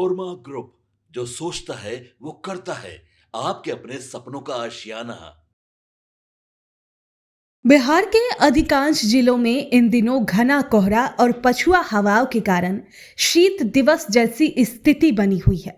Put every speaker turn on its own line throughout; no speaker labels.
Korma group, जो सोचता है वो करता है। आपके अपने सपनों का आशियाना।
बिहार के अधिकांश जिलों में इन दिनों घना कोहरा और पछुआ हवाओं के कारण शीत दिवस जैसी स्थिति बनी हुई है।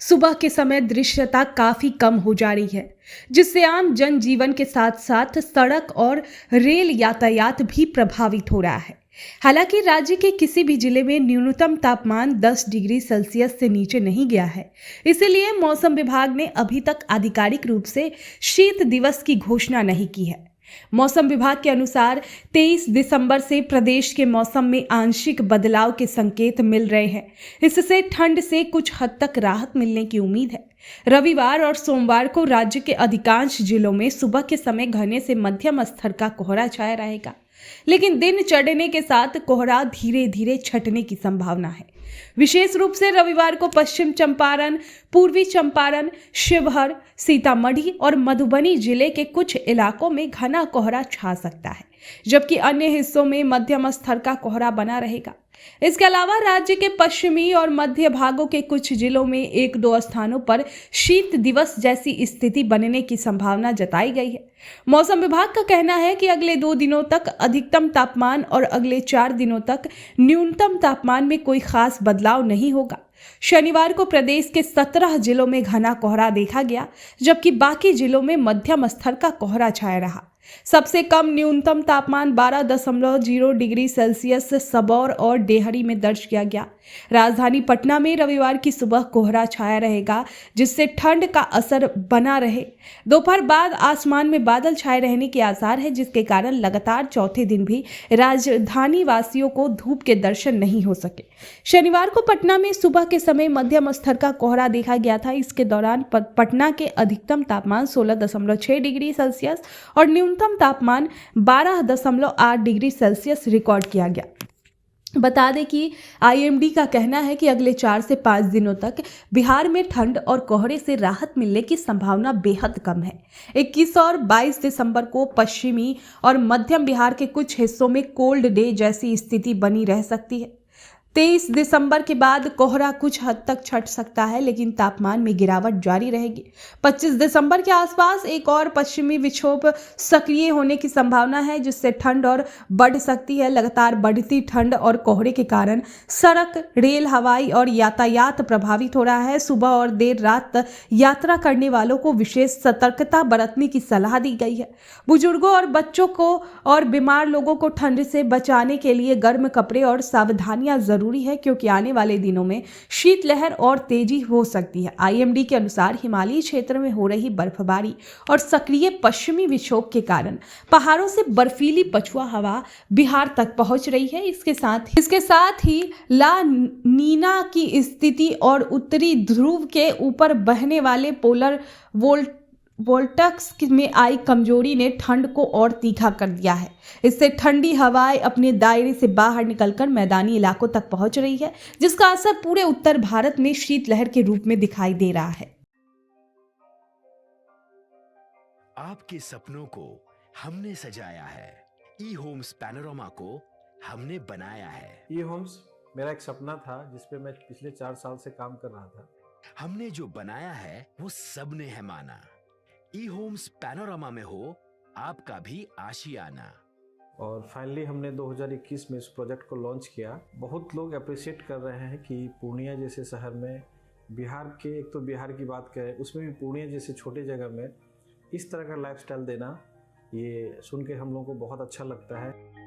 सुबह के समय दृश्यता काफी कम हो जा रही है, जिससे आम जनजीवन के साथ साथ सड़क और रेल यातायात भी प्रभावित हो रहा है। हालांकि राज्य के किसी भी जिले में न्यूनतम तापमान 10 डिग्री सेल्सियस से नीचे नहीं गया है, इसीलिए मौसम विभाग ने अभी तक आधिकारिक रूप से शीत दिवस की घोषणा नहीं की है। मौसम विभाग के अनुसार 23 दिसंबर से प्रदेश के मौसम में आंशिक बदलाव के संकेत मिल रहे हैं। इससे ठंड से कुछ हद तक राहत मिलने की उम्मीद है। रविवार और सोमवार को राज्य के अधिकांश जिलों में सुबह के समय घने से मध्यम स्तर का कोहरा छाया रहेगा, लेकिन दिन चढ़ने के साथ कोहरा धीरे धीरे छटने की संभावना है। विशेष रूप से रविवार को पश्चिम चंपारण, पूर्वी चंपारण, शिवहर, सीतामढ़ी और मधुबनी जिले के कुछ इलाकों में घना कोहरा छा सकता है, जबकि अन्य हिस्सों में मध्यम स्तर का कोहरा बना रहेगा। इसके अलावा राज्य के पश्चिमी और मध्य भागों के कुछ जिलों में एक दो स्थानों पर शीत दिवस जैसी स्थिति बनने की संभावना जताई गई है। मौसम विभाग का कहना है कि अगले 2 दिनों तक अधिकतम तापमान और अगले 4 दिनों तक न्यूनतम तापमान में कोई खास बदलाव नहीं होगा। शनिवार को प्रदेश के 17 जिलों में घना कोहरा देखा गया, जबकि बाकी जिलों में मध्यम स्तर का कोहरा छाया रहा। सबसे कम न्यूनतम तापमान 12.0 डिग्री सेल्सियस सबौर और डेहरी में दर्ज किया गया। राजधानी पटना में रविवार की सुबह कोहरा छाया रहेगा, जिससे ठंड का असर बना रहे। दोपहर बाद आसमान में बादल छाए रहने के आसार है, जिसके कारण लगातार चौथे दिन भी राजधानी वासियों को धूप के दर्शन नहीं हो सके। शनिवार को पटना में सुबह के समय मध्यम स्तर का कोहरा देखा गया था। इसके दौरान पटना के अधिकतम तापमान 16.6 डिग्री सेल्सियस और न्यूनतम तापमान 12.8 डिग्री सेल्सियस रिकॉर्ड किया गया। बता दें कि आईएमडी का कहना है कि अगले 4 से 5 दिनों तक बिहार में ठंड और कोहरे से राहत मिलने की संभावना बेहद कम है। 21 और 22 दिसंबर को पश्चिमी और मध्यम बिहार के कुछ हिस्सों में कोल्ड डे जैसी स्थिति बनी रह सकती है। 23 दिसंबर के बाद कोहरा कुछ हद तक छट सकता है, लेकिन तापमान में गिरावट जारी रहेगी। 25 दिसंबर के आसपास एक और पश्चिमी विक्षोभ सक्रिय होने की संभावना है, जिससे ठंड और बढ़ सकती है। लगातार बढ़ती ठंड और कोहरे के कारण सड़क, रेल, हवाई और यातायात प्रभावित हो रहा है। सुबह और देर रात यात्रा करने वालों को विशेष सतर्कता बरतने की सलाह दी गई है। बुजुर्गों और बच्चों को और बीमार लोगों को ठंड से बचाने के लिए गर्म कपड़े और सावधानियां जरूरी है, क्योंकि आने वाले दिनों में शीतलहर और तेजी हो सकती है। आईएमडी के अनुसार हिमालयी क्षेत्र में हो रही बर्फबारी और सक्रिय पश्चिमी विक्षोभ के कारण पहाड़ों से बर्फीली पछुआ हवा बिहार तक पहुंच रही है। इसके साथ ही ला नीना की स्थिति और उत्तरी ध्रुव के ऊपर बहने वाले पोलर वोल्टक्स में आई कमजोरी ने ठंड को और तीखा कर दिया है। इससे ठंडी हवाएं अपने दायरे से बाहर निकलकर मैदानी इलाकों तक पहुंच रही है, जिसका असर पूरे उत्तर भारत में शीतलहर के रूप में दिखाई दे रहा है।
आपके सपनों को हमने सजाया है, ई होम्स पैनोरामा को हमने बनाया है।
ई होम्स मेरा एक सपना था, जिसपे मैं पिछले 4 साल से काम कर रहा था।
हमने जो बनाया है वो सबने है माना। ई होम्स पैनोरामा में हो आपका भी आशियाना।
और फाइनली हमने 2021 में इस प्रोजेक्ट को लॉन्च किया। बहुत लोग अप्रिशिएट कर रहे हैं कि पूर्णिया जैसे शहर में, बिहार के, एक तो बिहार की बात करें उसमें भी पूर्णिया जैसे छोटे जगह में इस तरह का लाइफस्टाइल देना, ये सुन के हम लोगों को बहुत अच्छा लगता है।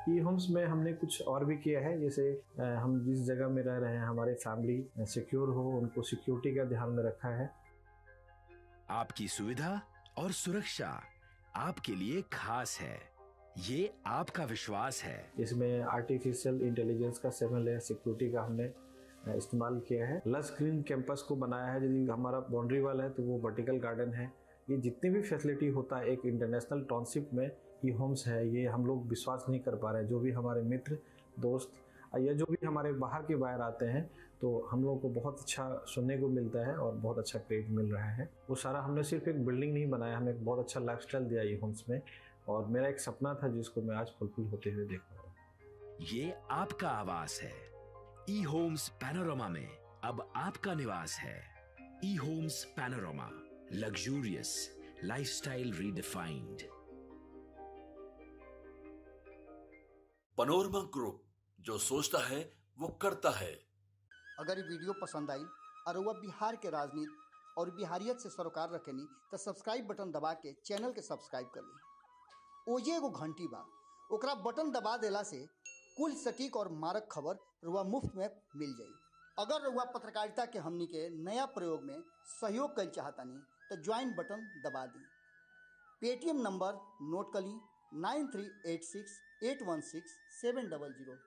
ई होम्स में हमने कुछ और भी किया है, जैसे हम जिस जगह में रह रहे हैं हमारे फैमिली सिक्योर हो, उनको सिक्योरिटी का ध्यान में रखा है।
आपकी सुविधा और सुरक्षा आपके लिए खास है, ये आपका विश्वास है।
इसमें आर्टिफिशियल इंटेलिजेंस का 7 लेयर सिक्योरिटी का हमने इस्तेमाल किया है। लस ग्रीन कैंपस को बनाया है। यदि हमारा बाउंड्री वाल है तो वो वर्टिकल गार्डन है। ये जितनी भी फैसिलिटी होता है एक इंटरनेशनल टाउनशिप में ई होम्स है, ये हम लोग विश्वास नहीं कर पा रहे हैं। जो भी हमारे मित्र, दोस्त या जो भी हमारे बाहर के बाहर आते हैं, तो हम लोगों को बहुत अच्छा सुनने को मिलता है और बहुत अच्छा क्रेडिट मिल रहा है। वो सारा हमने सिर्फ एक बिल्डिंग नहीं बनाया, हमें एक बहुत अच्छा लाइफस्टाइल दिया ई होम्स में, और मेरा एक सपना था जिसको मैं आज फुलफिल होते हुए देख रहा हूँ।
ये आपका आवास है, ई होम्स पैनोरामा में अब आपका निवास है। E Homes Panorama, luxurious lifestyle redefined.
Panorama group, जो सोचता है वो करता है।
अगर ये वीडियो पसंद आई और वह बिहार के राजनीति और बिहारियत से सरोकार रखेनी तो सब्सक्राइब बटन दबा के चैनल के सब्सक्राइब कर ली। ओजे एगो घंटी बा, ओकरा बटन दबा देला से कुल सटीक और मारक खबर रुआ मुफ्त में मिल जाई। अगर रुआ पत्रकारिता के हमनी के नया प्रयोग में सहयोग कर चाहतानी तो ज्वाइन बटन दबा दी। पेटीएम नंबर नोट कर ली 9386816700।